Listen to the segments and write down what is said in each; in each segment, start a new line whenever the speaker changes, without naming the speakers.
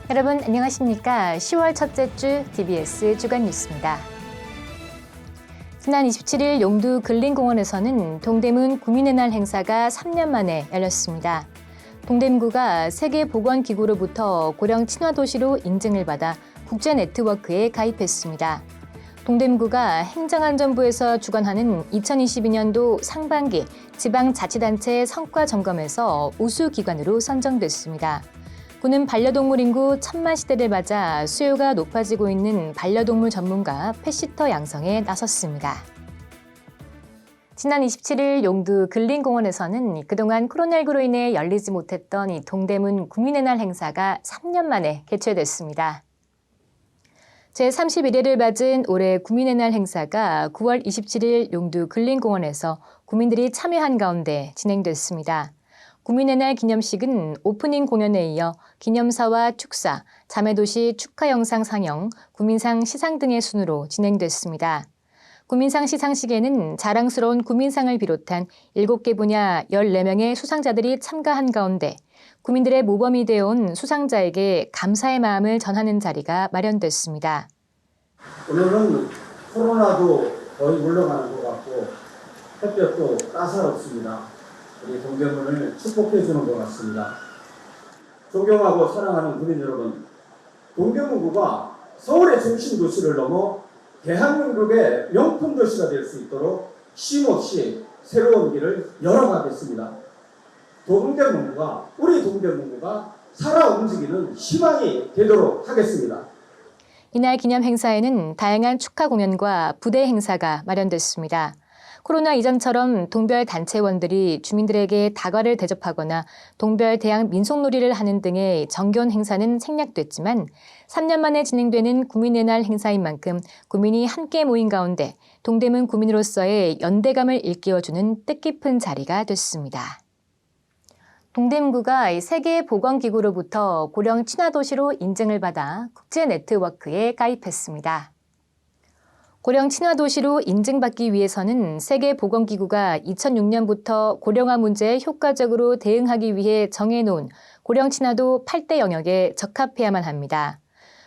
여러분 안녕하십니까? 10월 첫째 주 TBS 주간 뉴스입니다. 지난 27일 용두 근린공원에서는 동대문 구민의 날 행사가 3년 만에 열렸습니다. 동대문구가 세계보건기구로부터 고령 친화도시로 인증을 받아 국제 네트워크에 가입했습니다. 동대문구가 행정안전부에서 주관하는 2022년도 상반기 지방자치단체 성과 점검에서 우수기관으로 선정됐습니다. 구는 반려동물 인구 1000만 시대를 맞아 수요가 높아지고 있는 반려동물 전문가 펫시터 양성에 나섰습니다. 지난 27일 용두 근린공원에서는 그동안 코로나19로 인해 열리지 못했던 이 동대문 구민의 날 행사가 3년 만에 개최됐습니다. 제31회를 맞은 올해 구민의 날 행사가 9월 27일 용두 근린공원에서 구민들이 참여한 가운데 진행됐습니다. 구민의 날 기념식은 오프닝 공연에 이어 기념사와 축사, 자매도시 축하 영상 상영, 구민상 시상 등의 순으로 진행됐습니다. 구민상 시상식에는 자랑스러운 구민상을 비롯한 7개 분야 14명의 수상자들이 참가한 가운데 구민들의 모범이 되어온 수상자에게 감사의 마음을 전하는 자리가 마련됐습니다.
오늘은 코로나도 거의 물러가는 것 같고 햇볕도 따사롭습니다. 우리 동대문을 축복해 주는 것 같습니다. 존경하고 사랑하는 국민 여러분, 동대문구가 서울의 중심 도시를 넘어 대한민국의 명품 도시가 될 수 있도록 쉼없이 새로운 길을 열어가겠습니다. 우리 동대문구가 살아 움직이는 희망이 되도록 하겠습니다.
이날 기념 행사에는 다양한 축하 공연과 부대 행사가 마련됐습니다. 코로나 이전처럼 동별 단체원들이 주민들에게 다과를 대접하거나 동별 대항 민속놀이를 하는 등의 정겨운 행사는 생략됐지만 3년 만에 진행되는 구민의 날 행사인 만큼 구민이 함께 모인 가운데 동대문 구민으로서의 연대감을 일깨워주는 뜻깊은 자리가 됐습니다. 동대문구가 세계보건기구로부터 고령 친화도시로 인증을 받아 국제 네트워크에 가입했습니다. 고령 친화도시로 인증받기 위해서는 세계보건기구가 2006년부터 고령화 문제에 효과적으로 대응하기 위해 정해놓은 고령 친화도 8대 영역에 적합해야만 합니다.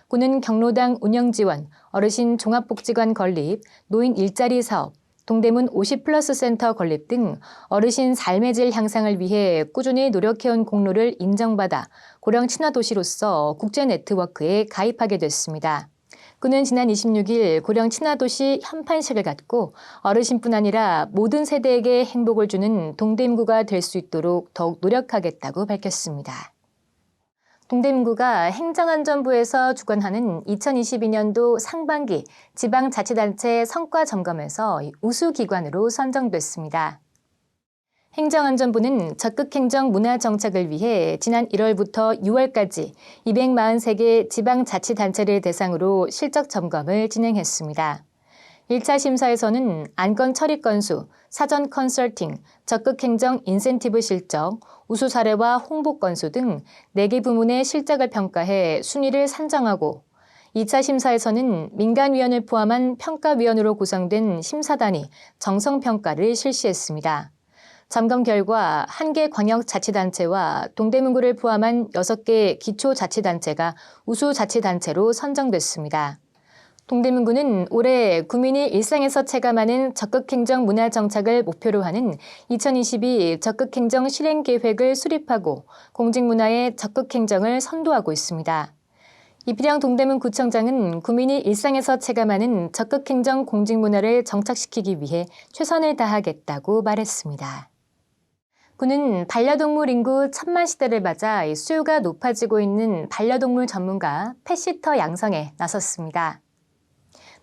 구는 경로당 운영 지원, 어르신 종합복지관 건립, 노인 일자리 사업, 동대문 50플러스 센터 건립 등 어르신 삶의 질 향상을 위해 꾸준히 노력해온 공로를 인정받아 고령 친화도시로서 국제 네트워크에 가입하게 됐습니다. 그는 지난 26일 고령 친화도시 현판식을 갖고 어르신뿐 아니라 모든 세대에게 행복을 주는 동대문구가 될 수 있도록 더욱 노력하겠다고 밝혔습니다. 동대문구가 행정안전부에서 주관하는 2022년도 상반기 지방자치단체 성과 점검에서 우수기관으로 선정됐습니다. 행정안전부는 적극행정 문화정착을 위해 지난 1월부터 6월까지 243개 지방자치단체를 대상으로 실적 점검을 진행했습니다. 1차 심사에서는 안건 처리 건수, 사전 컨설팅, 적극행정 인센티브 실적, 우수 사례와 홍보 건수 등 4개 부문의 실적을 평가해 순위를 산정하고 2차 심사에서는 민간위원을 포함한 평가위원으로 구성된 심사단이 정성평가를 실시했습니다. 점검 결과 1개 광역자치단체와 동대문구를 포함한 6개 기초자치단체가 우수자치단체로 선정됐습니다. 동대문구는 올해 구민이 일상에서 체감하는 적극행정 문화정착을 목표로 하는 2022 적극행정 실행계획을 수립하고 공직문화의 적극행정을 선도하고 있습니다. 이필영 동대문구청장은 구민이 일상에서 체감하는 적극행정 공직문화를 정착시키기 위해 최선을 다하겠다고 말했습니다. 구는 반려동물 인구 1000만 시대를 맞아 수요가 높아지고 있는 반려동물 전문가 펫시터 양성에 나섰습니다.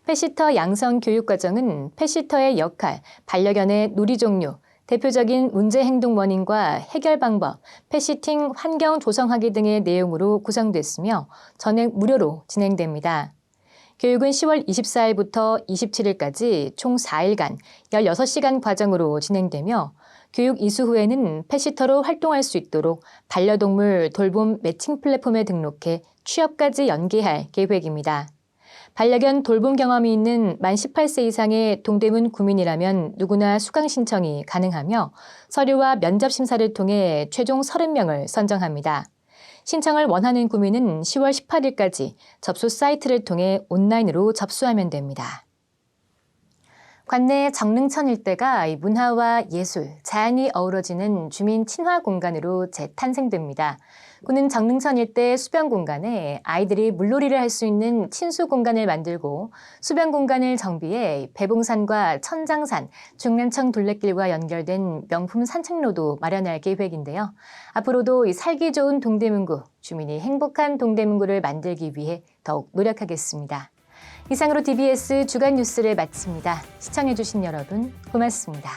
펫시터 양성 교육과정은 펫시터의 역할, 반려견의 놀이 종류, 대표적인 문제 행동 원인과 해결 방법, 펫시팅 환경 조성하기 등의 내용으로 구성됐으며 전액 무료로 진행됩니다. 교육은 10월 24일부터 27일까지 총 4일간 16시간 과정으로 진행되며 교육 이수 후에는 펫시터로 활동할 수 있도록 반려동물 돌봄 매칭 플랫폼에 등록해 취업까지 연계할 계획입니다. 반려견 돌봄 경험이 있는 만 18세 이상의 동대문 구민이라면 누구나 수강 신청이 가능하며 서류와 면접 심사를 통해 최종 30명을 선정합니다. 신청을 원하는 구민은 10월 18일까지 접수 사이트를 통해 온라인으로 접수하면 됩니다. 관내 정릉천 일대가 문화와 예술, 자연이 어우러지는 주민 친화 공간으로 재탄생됩니다. 군은 정릉천 일대 수변 공간에 아이들이 물놀이를 할 수 있는 친수 공간을 만들고 수변 공간을 정비해 배봉산과 천장산, 중랑천 둘레길과 연결된 명품 산책로도 마련할 계획인데요. 앞으로도 이 살기 좋은 동대문구, 주민이 행복한 동대문구를 만들기 위해 더욱 노력하겠습니다. 이상으로 DBS 주간 뉴스를 마칩니다. 시청해주신 여러분 고맙습니다.